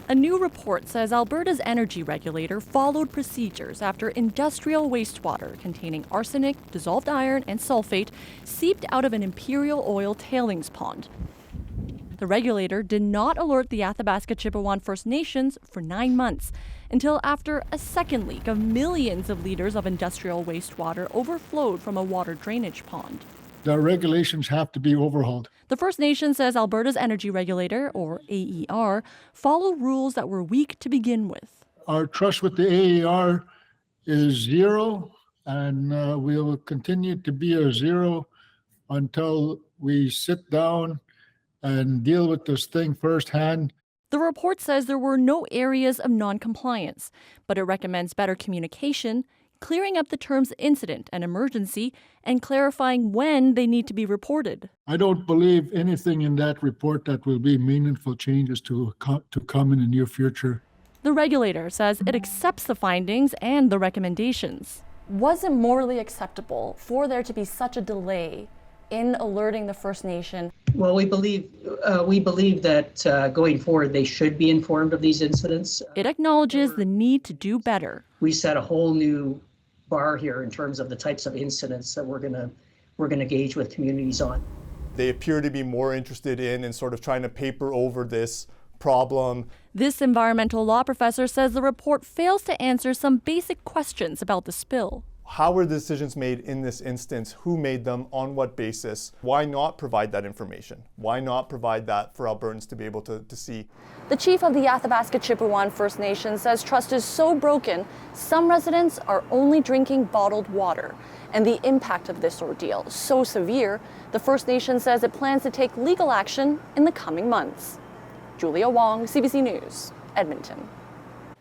A new report says Alberta's Energy Regulator followed procedures after industrial wastewater containing arsenic, dissolved iron, and sulphate seeped out of an Imperial Oil tailings pond. The regulator did not alert the Athabasca Chipewyan First Nations for 9 months, until after a second leak of millions of liters of industrial wastewater overflowed from a water drainage pond. The regulations have to be overhauled. The First Nation says Alberta's Energy Regulator, or AER, followed rules that were weak to begin with. Our trust with the AER is zero, and we'll continue to be a zero until we sit down and deal with this thing firsthand. The report says there were no areas of non-compliance, but it recommends better communication, clearing up the terms incident and emergency, and clarifying when they need to be reported. I don't believe anything in that report that will be meaningful changes to come in the near future. The regulator says it accepts the findings and the recommendations. Was it morally acceptable for there to be such a delay in alerting the First Nation? Well, we believe that going forward, they should be informed of these incidents. It acknowledges the need to do better. We set a whole new bar here in terms of the types of incidents that we're gonna gauge with communities on. They appear to be more interested in and sort of trying to paper over this problem. This environmental law professor says the report fails to answer some basic questions about the spill. How were the decisions made in this instance? Who made them? On what basis? Why not provide that information? Why not provide that for Albertans to be able to see? The chief of the Athabasca Chipewyan First Nation says trust is so broken, some residents are only drinking bottled water. And the impact of this ordeal so severe, the First Nation says it plans to take legal action in the coming months. Julia Wong, CBC News, Edmonton.